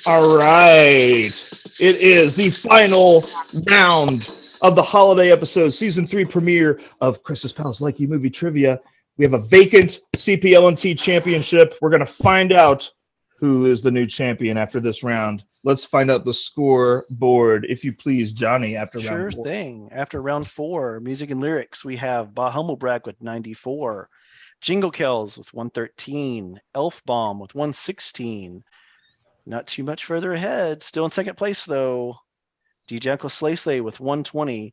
All right. It is the final round of the holiday episode, season 3 premiere of Chris's Pals Likey Movie Trivia. We have a vacant CPLMT championship. We're going to find out who is the new champion after this round. Let's find out the scoreboard, if you please, Johnny, after round 4. Sure thing. After round 4, music and lyrics, we have Bah Humblebrag with 94, Jingle Kells with 113, Elf Bomb with 116. Not too much further ahead. Still in second place, though. DJ Uncle Slay Slay with 120.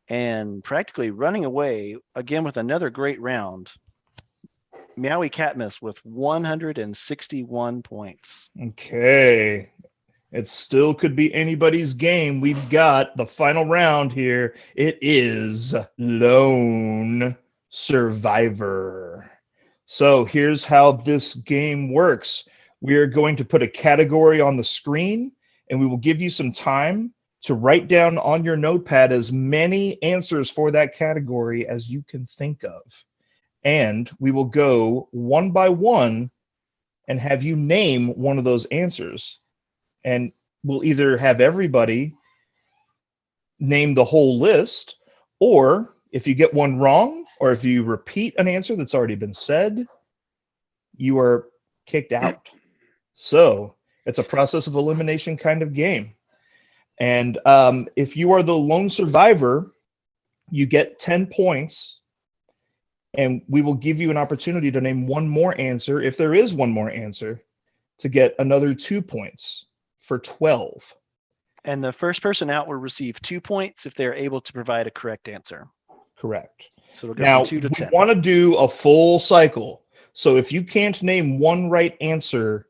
And practically running away, again with another great round, Meowie Catmus with 161 points. Okay. It still could be anybody's game. We've got the final round here. It is Lone Survivor. So here's how this game works. We are going to put a category on the screen, and we will give you some time to write down on your notepad as many answers for that category as you can think of. And we will go one by one and have you name one of those answers. And we'll either have everybody name the whole list, or if you get one wrong, or if you repeat an answer that's already been said, you are kicked out. So it's a process of elimination kind of game. And if you are the lone survivor, you get 10 points, and we will give you an opportunity to name one more answer. If there is one more answer, to get another 2 points for 12. And the first person out will receive 2 points if they're able to provide a correct answer. Correct. So we'll go Now, from 2 to 10. We want to do a full cycle. So if you can't name one right answer,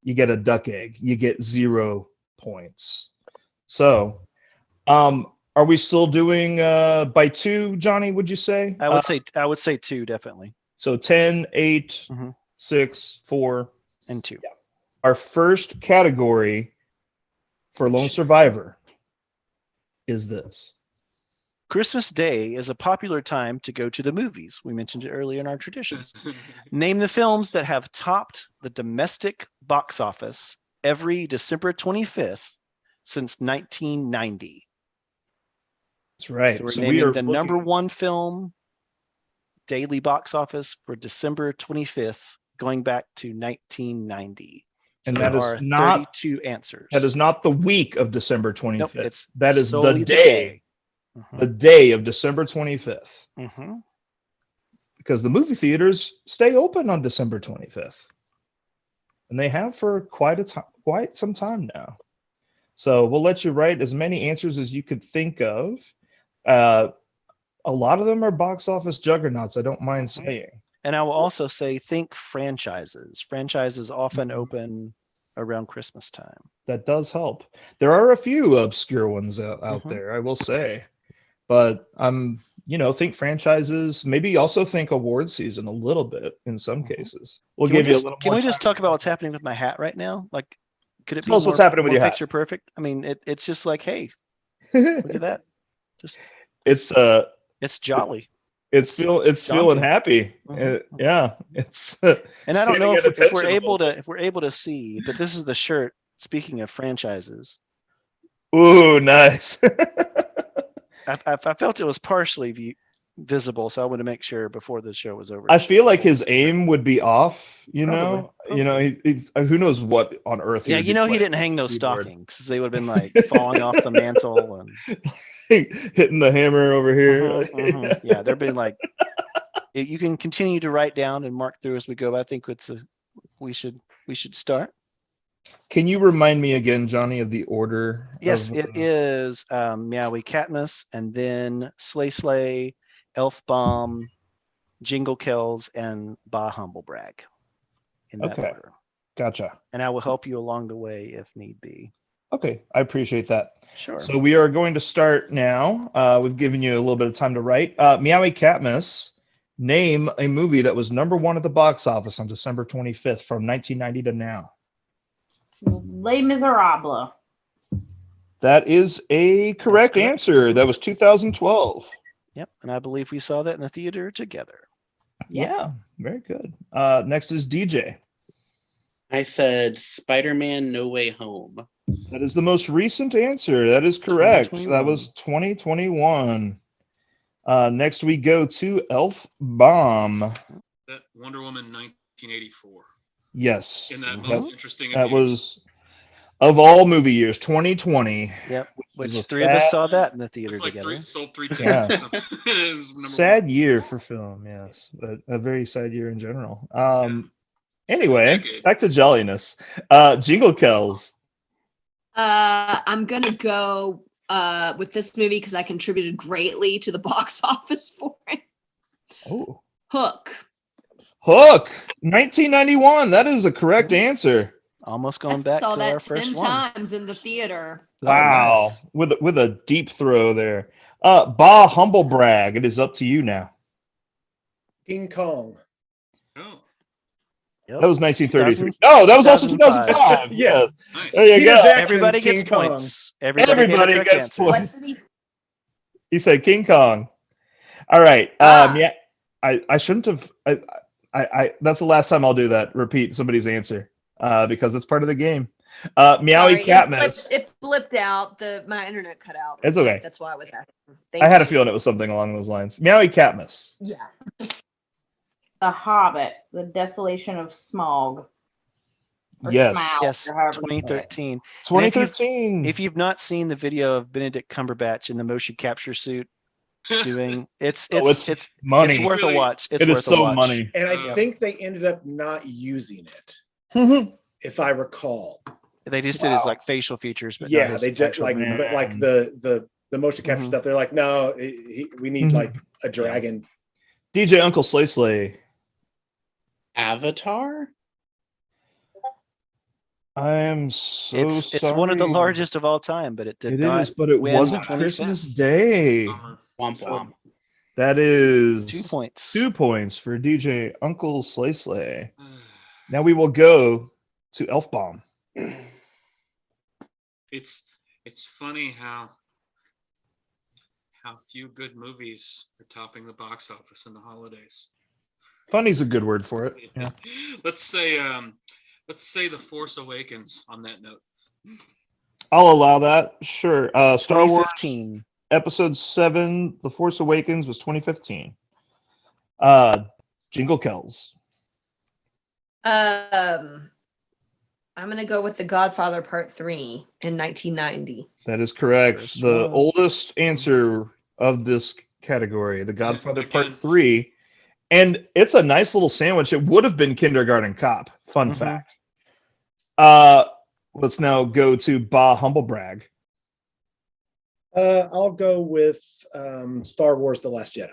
you get a duck egg. You get 0 points. So, are we still doing by 2, Johnny, would you say? I would say 2, definitely. So 10, 8, 6, 4, and 2. Yeah. Our first category for Lone Survivor is this. Christmas Day is a popular time to go to the movies. We mentioned it earlier in our traditions. Name the films that have topped the domestic box office every December 25th since 1990. That's right. So we're naming the number 1 film daily box office for December 25th going back to 1990. So and that is not 32 answers. That is not the week of December 25th. Nope, that is the day. The day. The day of December 25th. Mm-hmm. Because the movie theaters stay open on December 25th. And they have for quite some time now. So we'll let you write as many answers as you could think of. A lot of them are box office juggernauts, I don't mind saying. And I will also say, think franchises. Franchises often open around Christmas time. That does help. There are a few obscure ones out there, I will say. But think franchises. Maybe also think award season a little bit in some cases. We'll give you a little more. Can we just talk about what's happening with my hat right now? Like, could it be what's happening with your picture hat? Perfect? I mean, it's just like, hey, look at that. Just it's jolly. It's feeling happy. Yeah, it's. And I don't know if we're able to see, but this is the shirt. Speaking of franchises. Ooh, nice. I felt it was partially visible, so I wanted to make sure before the show was over. I feel like his aim would be off. Probably. Who knows what on earth? Yeah, he didn't hang those stockings because they would have been like falling off the mantle and hitting the hammer over here. Yeah, they're being like. You can continue to write down and mark through as we go. But I think we should start. Can you remind me again, Johnny, of the order? Yes, it is Meowie Catmus, and then Slay Slay, Elf Bomb, Jingle Kells, and Bah Humblebrag. In that order. Gotcha. And I will help you along the way if need be. Okay, I appreciate that. Sure. So we are going to start now. We've given you a little bit of time to write. Meowie Catmus, name a movie that was number 1 at the box office on December 25th from 1990 to now. Les Miserables. That is a correct answer. That was 2012. Yep, and I believe we saw that in the theater together. Yeah, very good. Next is DJ. I said Spider-Man No Way Home. That is the most recent answer. That is correct. 2021. That was 2021. Next we go to Elf Bomb. That Wonder Woman 1984. Yes. In that Mhm. most interesting. That of years. was of all movie years, 2020. Yep. Which was a three of us sad- saw that in the theater It's like together. sold 3 Yeah. tickets. It was number Sad one. year for film, yes. A very sad year in general. Sad Anyway, decade. back to jolliness. Jingle Kells. I'm gonna go with this movie because I contributed greatly to the box office for it. Oh. Hook. Hook, 1991. That is a correct answer. Almost I going back saw to that our first 10 one. times in the theater. Wow. nice. With a deep throw there. Bah Humble Brag. It is up to you now. King Kong. Oh, That was 1933. 2000 No, that was also 2005. 2005. Yes. nice. There you Peter go. Jackson's Everybody gets King Kong. points. Everybody Everybody get a correct gets answer. points. What did he? He said King Kong. All right. Ah. Yeah. I shouldn't have. I that's the last time I'll do that. Repeat somebody's answer because it's part of the game. Meowie Sorry, Catmas. it blipped out. My internet cut out. It's okay. That's why I was asking. Thank I had a you. feeling it was something along those lines. Meowie Catmas. Yeah. The Hobbit, The Desolation of Smaug. Or Yes. Smaug, Yes, or however you say it. 2013. 2013. If you've not seen the video of Benedict Cumberbatch in the motion capture suit doing it's Oh, it's money. it's worth Really? a watch. It's It worth is a so watch. money. And I Yeah. think they ended up not using it, Mhm. if I recall. They just did his Wow. like facial features, but not Yeah, his they just actual like, movement. but like the motion capture Mhm. stuff. They're like, no, we need Mhm. like a dragon. DJ Uncle Slay Slay. Avatar? I am so It's one of the sorry. largest of all time, but it did It not is, but it win wasn't 25th. Christmas Day. Bummer. Womp So- womp. That is 2 points. 2 points for DJ Uncle Slay Slay. Now we will go to Elf Bomb. It's funny how few good movies are topping the box office in the holidays. Funny's a good word for it. Yeah. Let's say The Force Awakens on that note. I'll allow that. Sure. Star Wars 2015. Episode 7, The Force Awakens was 2015. Jingle Kells. I'm gonna go with The Godfather Part 3 in 1990. That is correct. First The one. oldest answer of this category, The Godfather Part Again. 3. And it's a nice little sandwich. It would have been Kindergarten Cop. Fun Mhm. fact. Let's now go to Bah Humble Brag. I'll go with Star Wars: The Last Jedi.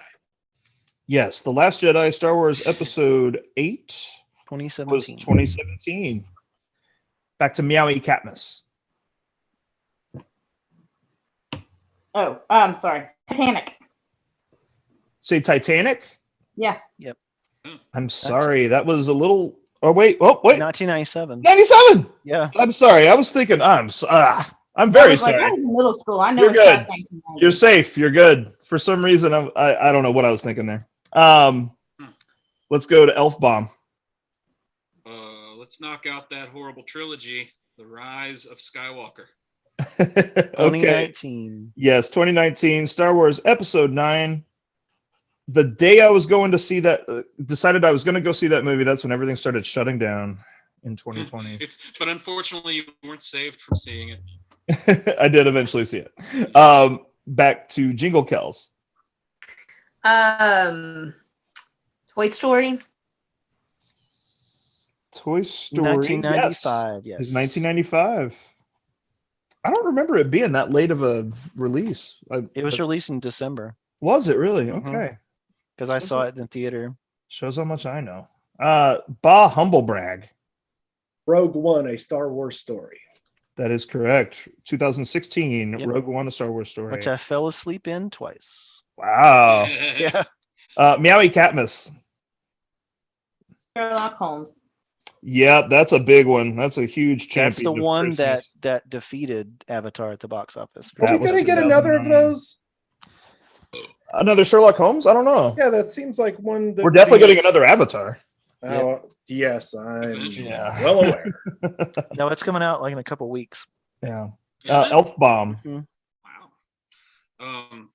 Yes, The Last Jedi, Star Wars Episode 8 was 2017. 2017. Back to Meowie Catmus. Oh, I'm sorry. Titanic. Say Titanic? Yeah. I'm sorry. That was a little... Oh, wait. Oh, wait. 1997. 97! Yeah. I'm sorry. I was thinking... I'm I very was like, I sorry. was in middle school. I know You're it's good. past 1990. You're safe. You're good. For some reason, I don't know what I was thinking there. Let's go to Elf Bomb. Let's knock out that horrible trilogy, The Rise of Skywalker. Okay. 2019. Yes, 2019, Star Wars Episode 9. The day I was going to see that, decided I was going to go see that movie, that's when everything started shutting down in 2020. But unfortunately, you weren't saved from seeing it. I did eventually see it. Back to Jingle Kells. Toy Story. Toy Story. 1995. Yes. Yes. It's 1995. I don't remember it being that late of a release. It was released in December Was it really? Mhm. Okay. because I saw it in the theater. Shows how much I know. Bah Humble Brag. Rogue One: A Star Wars Story. That is correct. 2016, Yep. Rogue One, A Star Wars Story. Which I fell asleep in twice. Wow. Yeah. Meowie Catmus. Sherlock Holmes. Yep, that's a big one. That's a huge champion. That's the of one Christmas. that defeated Avatar at the box office. That Are we was gonna get another of 2009. those? Another Sherlock Holmes? I don't know. Yeah, that seems like one. That We're definitely getting another Avatar. Oh, yes, I'm Eventually. Yeah. well aware. No, it's coming out like in a couple weeks. Yeah. Is it? Elf Bomb. Mhm. Wow.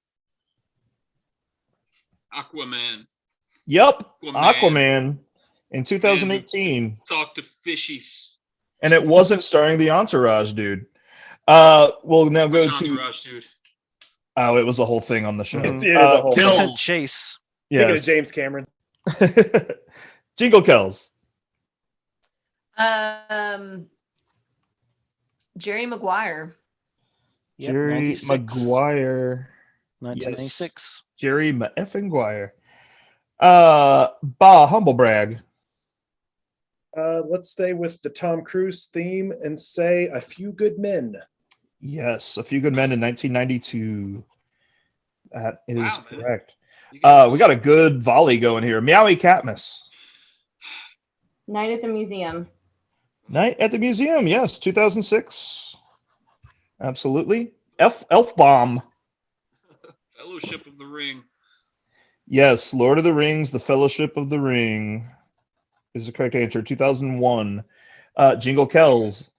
Aquaman. Yep. Aquaman. Aquaman in 2018. Talk to fishies. And it wasn't starring the Entourage, dude. We'll now go Which to. Entourage, dude? Oh, it was a whole thing on the show. Mhm. It is a whole Kill. thing. Vincent Chase. Thinking of Yes. James Cameron. Jingle Kells. Jerry Maguire. Yep, Jerry 96. Maguire. 1996. Jerry effing Guire. Bah Humblebrag. Let's stay with the Tom Cruise theme and say A Few Good Men. Yes, A Few Good Men in 1992. That is Wow, man. correct. You guys We got a good volley going here. Meowie Catmus. Night at the Museum. Night at the Museum. Yes, 2006. Absolutely. Elf Bomb. Fellowship of the Ring. Yes, Lord of the Rings, The Fellowship of the Ring is the correct answer. 2001. Jingle Kells.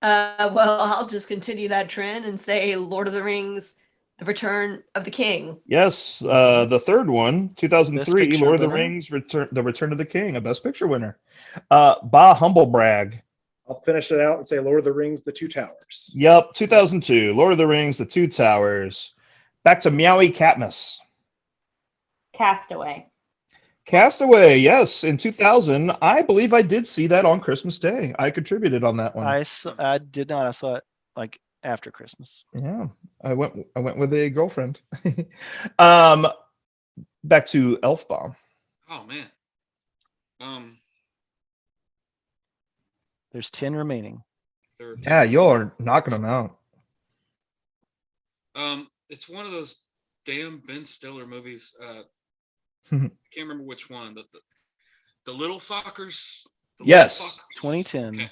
Well, I'll just continue that trend and say Lord of the Rings, The Return of the King. Yes, the third one, 2003, Best Picture Lord of the winner. Rings, The Return of the King, a Best Picture winner. Bah Humblebrag. I'll finish it out and say Lord of the Rings, The Two Towers. Yep, 2002, Lord of the Rings, The Two Towers. Back to Meowie Catmus. Castaway. Castaway, yes, in 2000. I believe I did see that on Christmas Day. I contributed on that one. I did not. I saw it like after Christmas. Yeah, I went with a girlfriend. Back to Elf Bomb. Oh man. There's 10 remaining. There are Yeah, you're knocking them out. It's one of those damn Ben Stiller movies. I can't remember which one. The Little Fuckers. The Yes. Little Fuckers. 2010. Okay.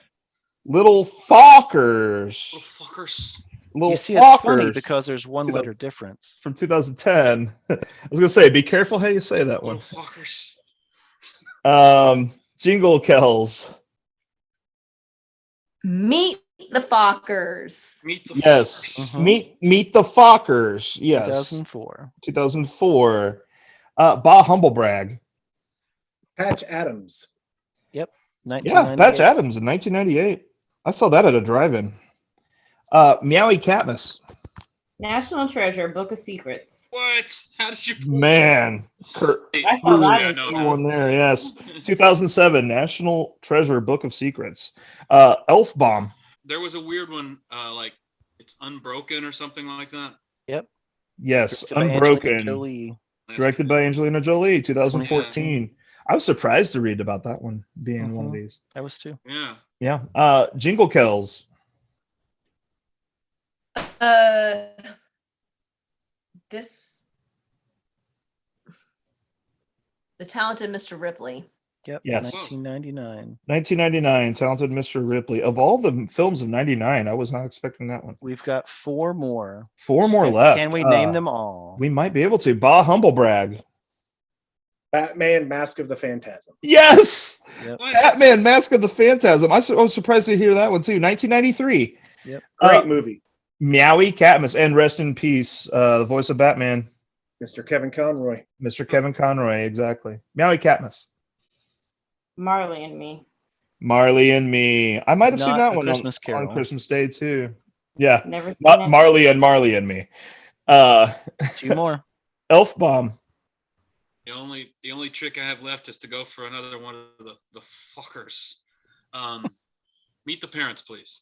Little Fuckers. Little Fuckers. Little You see, it's funny Fuckers because there's one letter difference. from 2010. I was gonna say, be careful how you say that one. Little Fuckers. Jingle Kells. Meet the Fockers. Meet the Yes. Fuckers. Meet the Fockers. Yes. 2004. 2004. Bah Humblebrag. Patch Adams. Yeah, 1998. Patch Adams in 1998. I saw that at a drive-in. Meowie Catmus. National Treasure, Book of Secrets. What? How did you? Man, Kurt I saw that Yeah, in no, theaters. one there. Yes, 2007 National Treasure Book of Secrets. Elf Bomb. There was a weird one, like it's Unbroken or something like that. Yes, Directed by Angelina Unbroken. Jolie. Directed by Angelina Jolie, 2014. I was surprised to read about that one being one of Mhm. these. I was too. Yeah. Yeah. Jingle Kells. This The Talented Mr. Ripley. Yep. Yes. 1999. 1999, Talented Mr. Ripley. Of all the films of 99, I was not expecting that one. We've got 4 more. 4 more left. Can we name them all? We might be able to. Bah Humblebrag. Batman, Mask of the Phantasm. Yes! Yep. What? Batman, Mask of the Phantasm. I was surprised to hear that one too. 1993. Great movie. Meowie Catmus. And rest in peace, the voice of Batman, Mr. Kevin Conroy. Mr. Kevin Conroy. Exactly. Meowie Catmus. Marley and Me. Marley and Me. I might have seen Not that A one Christmas on Carol. Christmas Day too. Yeah. Never seen it. Marley and Me. 2 more. Elf Bomb. The only trick I have left is to go for another one of the fuckers. Meet the Parents, please.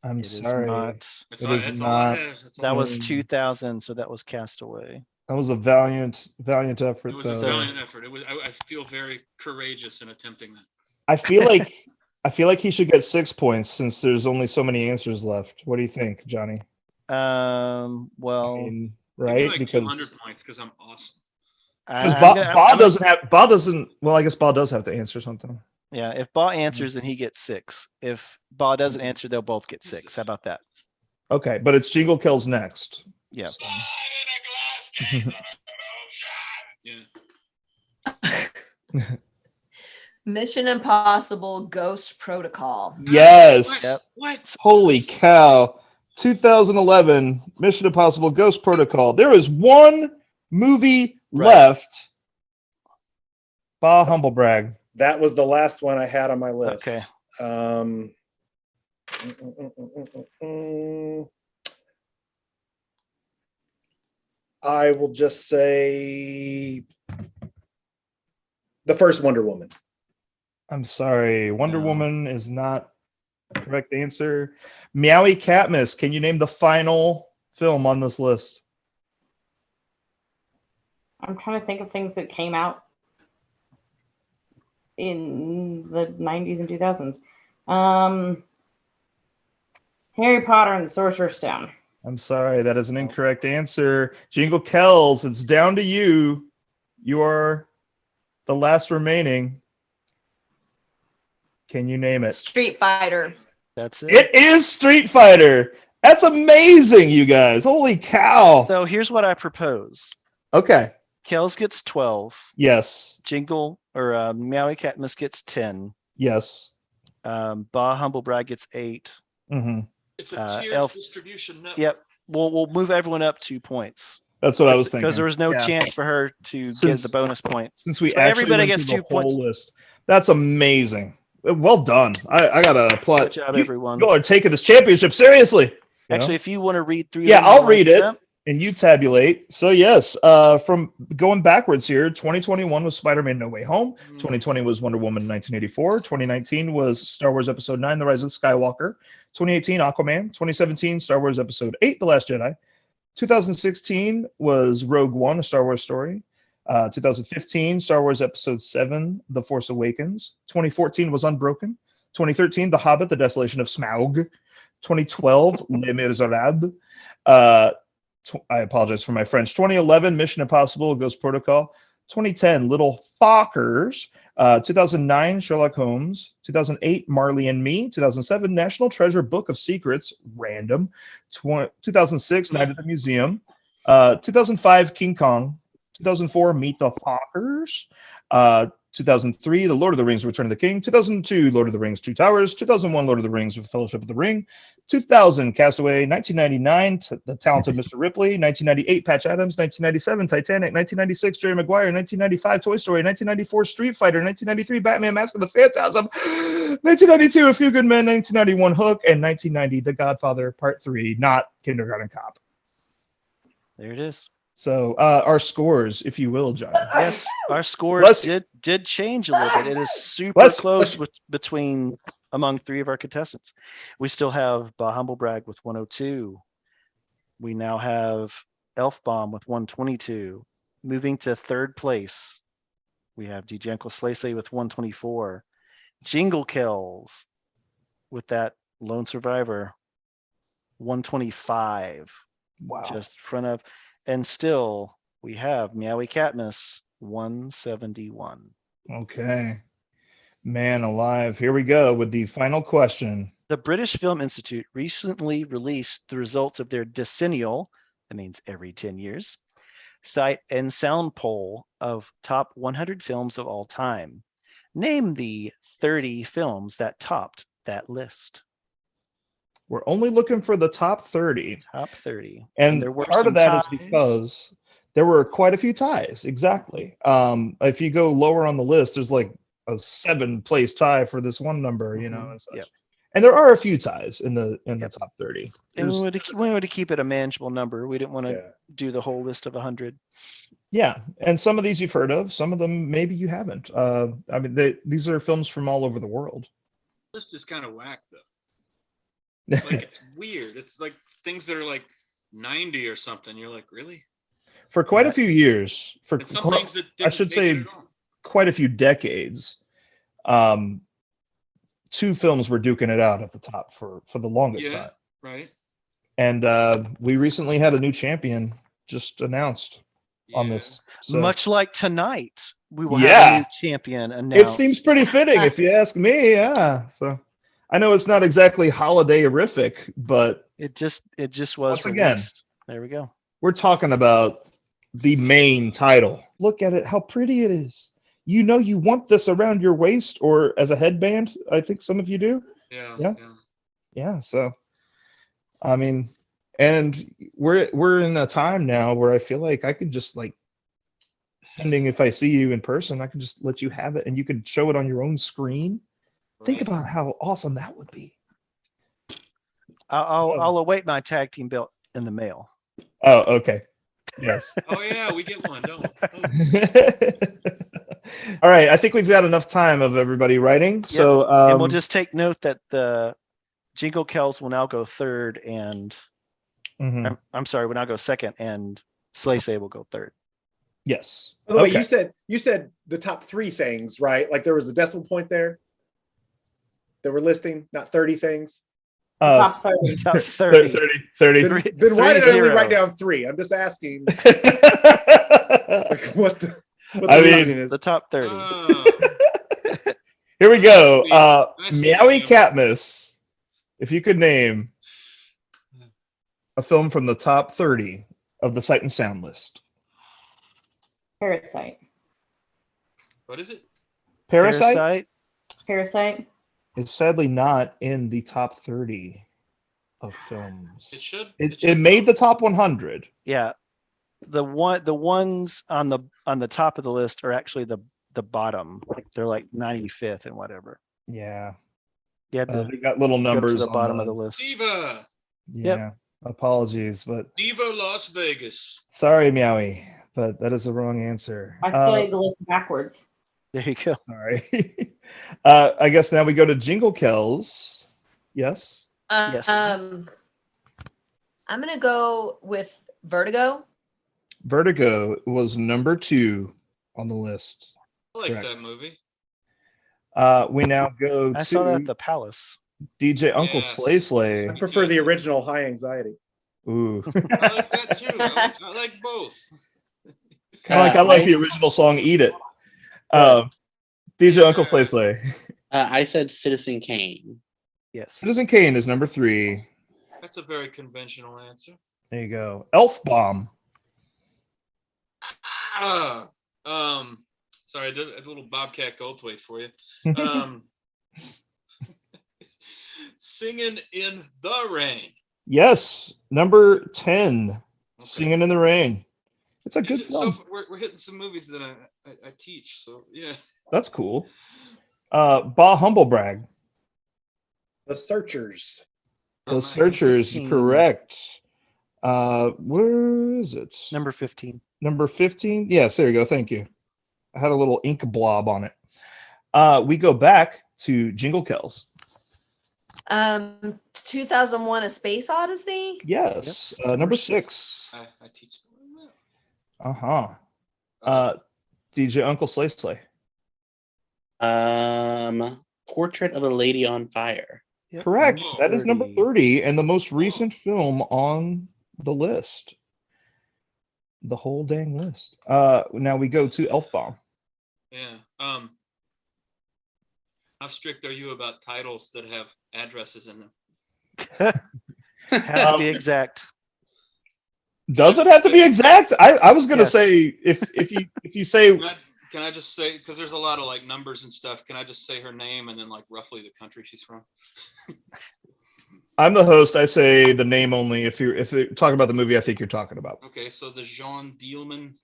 I'm It is sorry. not. That's It all, is that's all I not. have. That's all That I was have. 2000, so that was Castaway. That was a valiant effort. It was a though. valiant effort. I feel very courageous in attempting that. I feel like he should get 6 points since there's only so many answers left. What do you think, Johnny? Well, I mean, Give me right? like because 200 points because I'm awesome. because I'm Ba gonna- Ba I'm doesn't have Ba doesn't. Well, I guess Ba does have to answer something. Yeah, if Ba answers, then he gets 6. If Ba doesn't answer, they'll both get 6. How about that? Okay, but it's Jingle Kills next. Yeah. So- Yeah. Mission Impossible Ghost Protocol. Yes. Yep. What? Holy cow. 2011 Mission Impossible Ghost Protocol. There is one movie Right. left. Bah, humble brag. That was the last one I had on my list. Okay. I will just say the first Wonder Woman. I'm sorry. Wonder No. Woman is not the correct answer. Meowie Catmus, can you name the final film on this list? I'm trying to think of things that came out in the 90s and 2000s. Harry Potter and the Sorcerer's Stone. I'm sorry, that is an incorrect answer. Jingle Kells, it's down to you. You are the last remaining. Can you name it? Street Fighter. That's it. It is Street Fighter. That's amazing, you guys. Holy cow. So here's what I propose. Okay. Kells gets 12. Yes. Jingle or Meowie Catmus gets 10. Yes. Bah Humble Brag gets 8. hmm It's a tiered Elf- distribution network. Yep. We'll move everyone up 2 points That's what I was thinking. because there was no Yeah. chance for her to get Since- the bonus point. Since we So actually everybody went gets through the 2 points. whole list. That's amazing. Well done. I gotta applaud. Good job, everyone. You all are taking this championship seriously. You know? Actually, if you want to read through, Yeah, them, I'll you read want it. them? And you tabulate. So yes, from going backwards here, 2021 was Spider-Man No Way Home. 2020 was Wonder Woman 1984. 2019 was Star Wars Episode 9, The Rise of Skywalker. 2018, Aquaman. 2017, Star Wars Episode 8, The Last Jedi. 2016 was Rogue One, A Star Wars Story. 2015, Star Wars Episode 7, The Force Awakens. 2014 was Unbroken. 2013, The Hobbit, The Desolation of Smaug. 2012, Les Miserables. I apologize for my French. 2011, Mission Impossible, Ghost Protocol. 2010, Little Fockers. 2009, Sherlock Holmes. 2008, Marley and Me. 2007, National Treasure, Book of Secrets, random. 2006, Night at the Museum. 2005, King Kong. 2004, Meet the Fockers. 2003, The Lord of the Rings, Return of the King. 2002, Lord of the Rings, Two Towers. 2001, Lord of the Rings, Fellowship of the Ring. 2000, Castaway. 1999, The Talented Mr. Ripley. 1998, Patch Adams. 1997, Titanic. 1996, Jerry Maguire. 1995, Toy Story. 1994, Street Fighter. 1993, Batman, Mask of the Phantasm. 1992, A Few Good Men. 1991, Hook. And 1990, The Godfather Part 3, not Kindergarten Cop. There it is. So our scores, if you will, John. Yes, our scores Bless you. did change a little bit. It is super Bless you. close between among 3 of our contestants. We still have Bah Humble Brag with 102. We now have Elf Bomb with 122. Moving to 3rd place, we have Django Slay with 124. Jingle Kills with that Lone Survivor 125. Wow. Just in front of, and still we have Meowie Catmus 171. Okay. Man alive. Here we go with the final question. The British Film Institute recently released the results of their decennial, that means every 10 years, sight and sound poll of top 100 films of all time. Name the 30 films that topped that list. We're only looking for the top 30. Top 30. And there were part of some that is ties. because there were quite a few ties. Exactly. If you go lower on the list, there's like a 7th-place tie for this one number, you know, and such. Yep. And there are a few ties in the top 30. And we There's- wanted to keep it a manageable number. We didn't want to Yeah. do the whole list of 100. Yeah, and some of these you've heard of, some of them maybe you haven't. I mean, these are films from all over the world. List is kind of whack though. It's like it's weird. It's like things that are like 90 or something. You're like, really? For quite a few years, for And some qu- things that didn't should make say it at all. quite a few decades, 2 films were duking it out at the top for the longest Yeah, time. right. And we recently had a new champion just announced on Yeah. this. So Much like tonight, we will Yeah. have a new champion it announced. seems pretty fitting if you ask me. Yeah. So I know it's not exactly holiday-rific, but It just was Once again. released. There we go. we're talking about the main title. Look at it, how pretty it is. you know you want this around your waist or as a headband. I think some of you do. Yeah. Yeah. So, I mean, and we're in a time now where I feel like I could just like, depending if I see you in person, I can just let you have it and you can show it on your own screen. Think Right. about how awesome that would be. I'll await my tag team belt in the mail. Oh, okay. Yes. Oh yeah, we get one, don't we? Oh. All right. I think we've got enough time of everybody writing. So, And we'll just take note that the Jingle Kells will now go third, and mhm. I'm sorry, will now go second, and Slay Say will go third. Yes. By the way, Okay. you said the top 3 things, right? Like there was a decimal point there that we're listing, not 30 things. Top 30. Top 30. 30. 30. Then why did I only 30. write down 3? I'm just asking like, what the I mean, reasoning is. The top 30. Here we go. I see. Meowie Catmus. If you could name a film from the top 30 of the Sight and Sound list. Parasite. What is it? Parasite Parasite. is sadly not in the top 30 of films. It should. It made the top 100. Yeah. The ones on the top of the list are actually the bottom. They're like 95th and whatever. Yeah. You had to They got little go numbers to the on bottom of the list. Diva. Yeah. Apologies, but Diva Las Vegas. sorry, Meowie, but that is the wrong answer. I studied the list backwards. There you go. Sorry. I guess now we go to Jingle Kells. Yes. Yes. I'm gonna go with Vertigo. Vertigo was number 2 on the list. I like Correct. that movie. We now go I saw that to at the Palace. DJ Uncle Yes. Slay Slay. I prefer the original High Anxiety. Ooh. I like that too. I like both. I like the original song Eat It. DJ Uncle Slay Slay. I said Citizen Kane. Yes. Citizen Kane is number 3. That's a very conventional answer. There you go. Elf Bomb. Sorry, I did a little Bobcat Goldthwait for you. Singing in the Rain. Yes, number 10. Okay. Singing in the Rain. It's a good So film. we're hitting some movies that I teach. So yeah. That's cool. Bah Humblebrag. The Searchers. The Searchers, 15. correct. Where is it? Number 15. Number 15? Yes, there you go. Thank you. I had a little ink blob on it. We go back to Jingle Kells. 2001: A Space Odyssey. Yes, Yes, number number 6. I teach them. DJ Uncle Slay Slay. Portrait of a Lady on Fire. Yep, Correct. number That is number 30. 30 and the most recent film on the list. The whole dang list. Now we go to Elf Bomb. Yeah. How strict are you about titles that have addresses in them? Has to be exact. Does it have to be exact? I was gonna Yes. say if you say Can I just say, because there's a lot of like numbers and stuff, can I just say her name and then like roughly the country she's from? I'm the host, I say the name only if you're talking about the movie I think you're talking about. Okay, so the Jean Dielman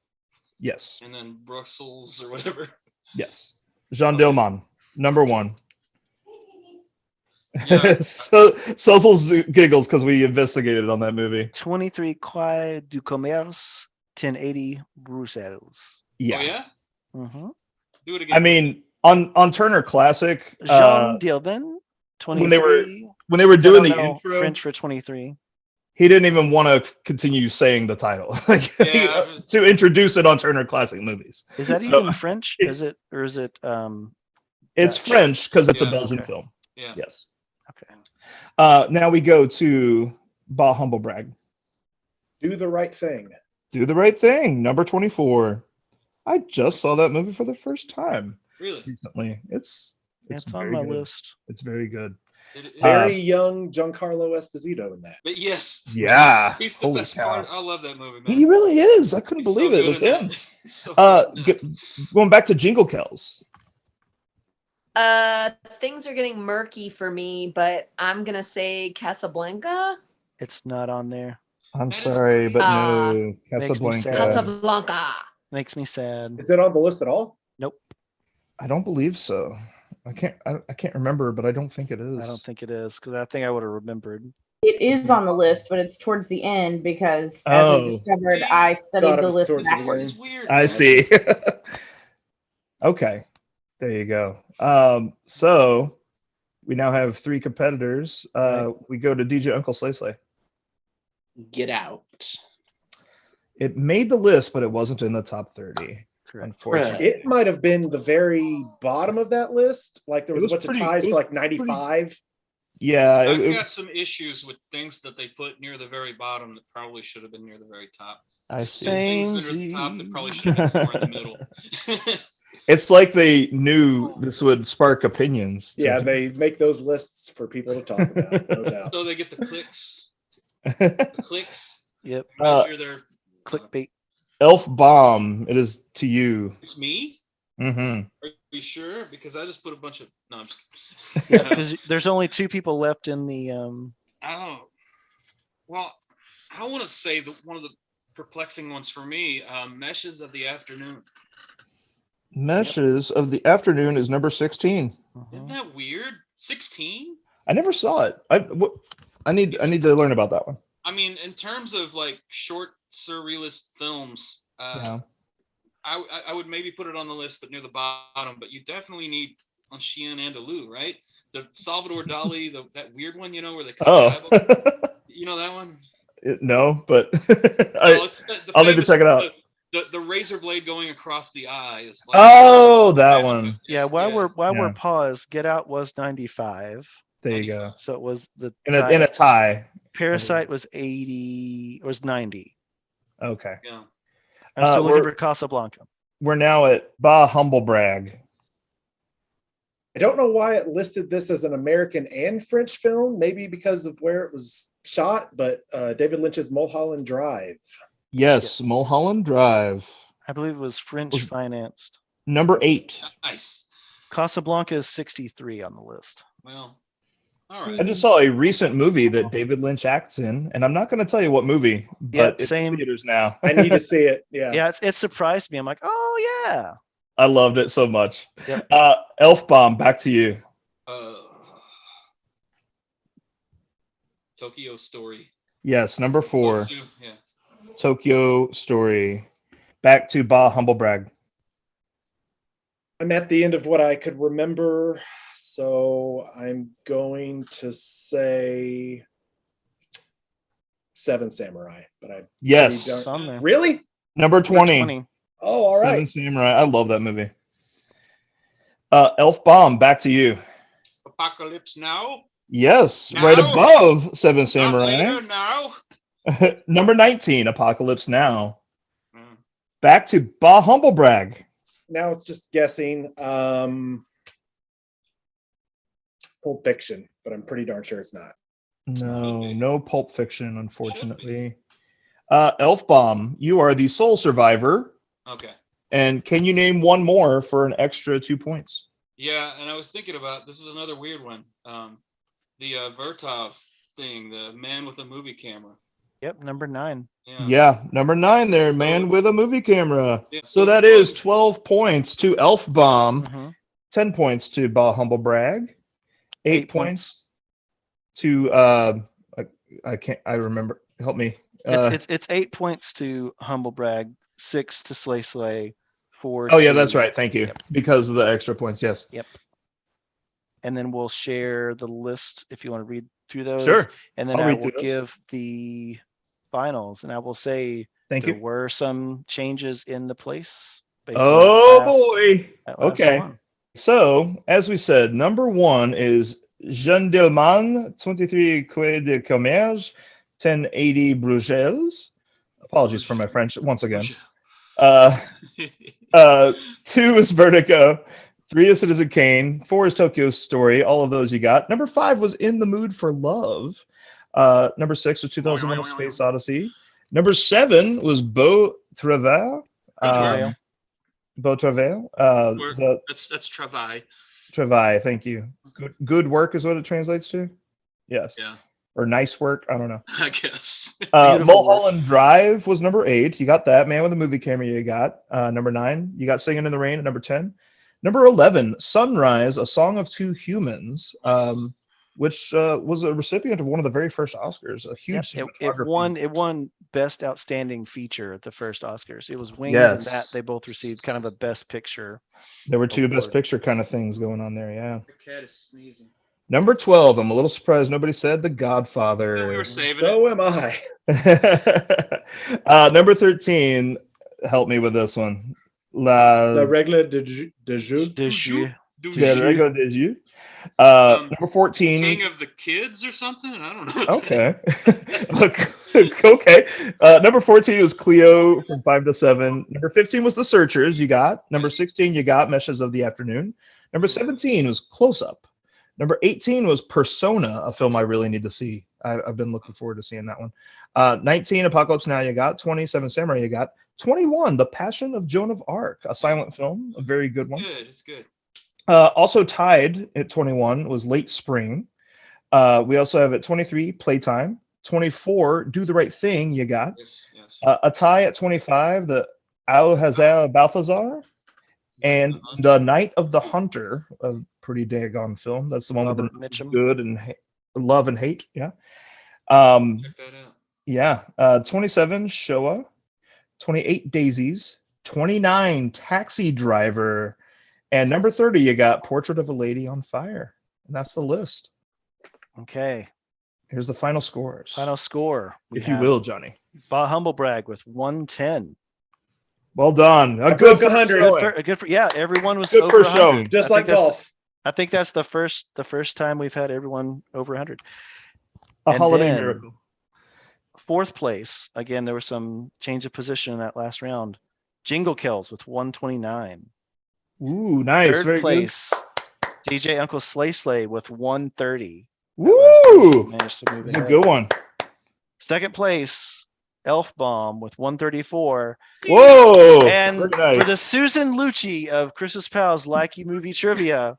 Yes. and then Brussels or whatever. Yes. Jean Dillman, number 1. Yeah. So Suzzles giggles because we investigated on that movie. 23 Quai du Commerce, 1080 Bruxelles. Yeah. Oh yeah? Mm-hmm. Do it again. I mean, on Turner Classic, Jean Dillman, 23. when they were doing the No, intro, French for 23. he didn't even want to continue saying the title Yeah. to introduce it on Turner Classic Movies. Is that So- even French? Is it It's Dutch? French because it's a Yeah, Belgian okay. film. yeah. Yes. okay? Now we go to Bah Humblebrag. Do the Right Thing. Do the Right Thing, number 24. I just saw that movie for the first time Really? recently. It's It's on very my good. list. It's very good. Very young Giancarlo Esposito in that. But yes, Yeah. he's the Holy best cow. part. I love that movie, man. He really is. I couldn't He's believe so it good was in that. him. He's so good in that. Going back to Jingle Kells. Things are getting murky for me, but I'm gonna say Casablanca. It's not on there. I'm That is sorry, but Ah. no. Casablanca. sad. Casablanca. Makes me sad. Is it on the list at all? Nope. I don't believe so. I can't remember, but I don't think it is. I don't think it is because I think I would have remembered. It is on the list, but it's towards the end because, as Oh. I discovered, See, I studied thought it the was list towards the backwards. end. This is weird. I see. Okay. There you go. So we now have 3 competitors. We go to DJ Uncle Slay Slay. Get Out. It made the list, but it wasn't in the top 30. Correct. Unfortunately. It might have been the very bottom of that list. Like there It was a was bunch pretty- of ties it for was like 95. Yeah. I've it got was- some issues with things that they put near the very bottom that probably should have been near the very top. I see. Things that are at the top that probably should have been somewhere in the middle. It's like they knew this would spark opinions. Yeah, they make those lists for people to talk about, no doubt. So they get the clicks. The clicks. Yep. Measure their Clickbait. Elf Bomb. It is to you. It's me? Mm-hmm. Are you sure? Because I just put a bunch of no. I'm just Yeah, because there's only 2 people left in the. Oh, well, I want to say that one of the perplexing ones for me, Meshes of the Afternoon. Meshes of the Afternoon is number 16. Isn't that weird? 16? I never saw it. I need to learn about that one. I mean, in terms of like short surrealist films, Yeah. I would maybe put it on the list, but near the bottom. But you definitely need on Chien Andalou, right? The Salvador Dali, that weird one, where they cut the eye Oh. open. You know that one? No, but Oh, it's the I'll need to famous- check it out. The razor blade going across the eye is like Oh, that one. Yeah, while we're Yeah. paused, Get Out was 95, There you go. so it was the In a tie. Parasite was 80, was 90. Okay. yeah. I'm still looking we're- for Casablanca. We're now at Bah Humble Brag. I don't know why it listed this as an American and French film, maybe because of where it was shot, but David Lynch's Mulholland Drive. Yes, Mulholland Drive. I believe it was French financed. Number 8. Nice. Casablanca is 63 on the list. Well, all right. I just saw a recent movie that David Lynch acts in, and I'm not going to tell you what movie, but Yeah, it's same. in theaters now. I need to see it. Yeah. Yeah, it surprised me. I'm like, oh yeah. I loved it so much. Yep. Elf Bomb, back to you. Tokyo Story. Yes, number 4. Yeah. Tokyo Story. Back to Bah Humble Brag. I'm at the end of what I could remember, so I'm going to say Seven Samurai, but I Yes. really It's on there. Really? Number 20. 20. Oh, all Seven right. Samurai. I love that movie. Elf Bomb, back to you. Apocalypse Now. Yes, Now? right above Seven Not Samurai. later now. Number 19, Apocalypse Now. Mm. Back to Bah Humble Brag. Now it's just guessing. Pulp Fiction, but I'm pretty darn sure it's not. No Pulp Fiction, unfortunately. Elf Bomb, you are the sole survivor. Okay. And can you name one more for an extra 2 points? Yeah, and I was thinking about this is another weird one. The Vertov thing, the man with a movie camera. Yep, number 9. Yeah, number 9 there, man with a movie camera. Yeah, So that is 12 points to Elf Bomb, Mhm. 10 points to Bah Humble Brag, 8 8 points to I remember. Help me. It's 8 points to Humble Brag, 6 to Slay Slay, 4 Oh yeah, to- that's right. Thank you. Yep. Because of the extra points, yes. And then we'll share the list if you want to read through those. Sure. And then I'll I read will through those. give the finals, and I will say Thank there you. were some changes in the place. based on Oh that last- boy. that last Okay. one. So, as we said, number 1 is Gendelman, 23 Quai de Commerce, 1080 Bruxelles. Apologies for my French once again. 2 is Vertigo, 3 is Citizen Kane. 4 is Tokyo Story. All of those you got. Number 5 was In the Mood for Love. Number 6 was 2001: A Space Odyssey. Number 7 was Beau Travail. Travail. Beau Travail. That's Travail. Travail. Thank you. Good work is what it translates to. Yes. Yeah. Or nice work. I don't know. I guess. Mulholland Drive was number 8. You got that. Man with a Movie Camera. You got number 9. You got Singing in the Rain at number 10. Number 11, Sunrise: A Song of Two Humans, which was a recipient of one of the very first Oscars. A huge cinematography. It won Best Outstanding Feature at the first Oscars. It was Wings and that they both received kind of a Best Picture. There were 2 Best Picture kind of things going on there. Yeah. The cat is sneezing. Number 12, I'm a little surprised nobody said The Godfather. Yeah, we were saving So am I. Number 13, help me with this one. La Règle de Jeu. La Règle de Jeu. Number 14. King of the Kids or something? I don't know. Okay. Okay. Number 14 was Cleo from 5 to 7. Number 15 was The Searchers. You got. Number 16, you got Meshes of the Afternoon. Number 17 was Close Up. Number 18 was Persona, a film I really need to see. I've been looking forward to seeing that one. 19, Apocalypse Now, you got. 27, Samurai, you got. 21, The Passion of Joan of Arc, a silent film, a very good one. Good, it's good. Also tied at 21 was Late Spring. We also have at 23, Playtime. 24, Do the Right Thing, you got. Yes. A tie at 25, The Alcazar Balthazar. And The Night of the Hunter, a pretty daggone film. That's the one with the good and love and hate. Yeah. Check that out. Yeah. 27, Showa. 28, Daisies. 29, Taxi Driver. And number 30, you got Portrait of a Lady on Fire. And that's the list. Okay. Here's the final scores. Final score. If you will, Johnny. Bah Humblebrag with 110. Well done. A good good 100. Everyone was good over first 100. showing. Just like golf. I think that's the first time we've had everyone over 100. A holiday miracle. 4th place. Again, there was some change of position in that last round. Jingle Kills with 129. Ooh, nice. 3rd Very place. DJ Uncle Slay with 130. Woo! Managed to move It's a ahead. good one. 2nd place, Elf Bomb with 134. Whoa! And very nice. for the Susan Lucci of Chris's Pals Likey Movie Trivia,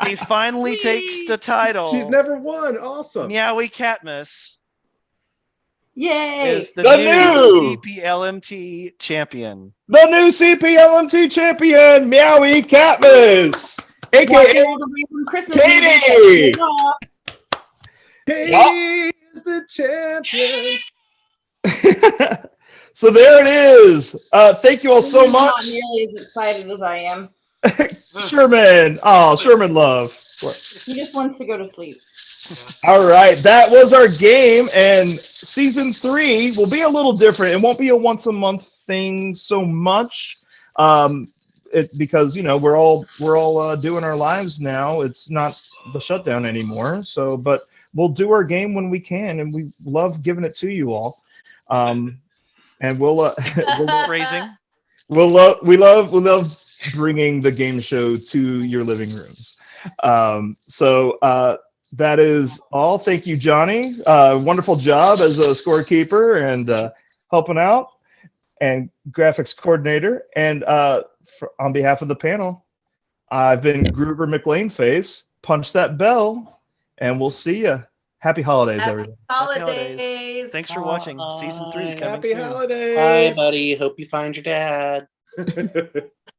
he finally takes the title. She's never won. Awesome. Meowie Catmus Yay! is the new CPLMT champion. The new CPLMT champion, Meowie Catmus, Watching aka all the way from Christmas Katie. movies. He is the champion. So there it is. Thank you all so He's much. Not nearly as excited as I am. Sherman. Oh, Sherman love. He just wants to go to sleep. All right. That was our game. And season 3 will be a little different. It won't be a once a month thing so much. Because we're all doing our lives now. It's not the shutdown anymore. So, but we'll do our game when we can, and we love giving it to you all. And we'll Phrasing. we love bringing the game show to your living rooms. So that is all. Thank you, Johnny. Wonderful job as a scorekeeper and helping out, and graphics coordinator. And on behalf of the panel, I've been Gruber McLeanface. Punch that bell, and we'll see you. Happy holidays, everyone. Holidays. Thanks for watching season 3. Coming Happy soon. holidays. Bye, buddy. Hope you find your dad.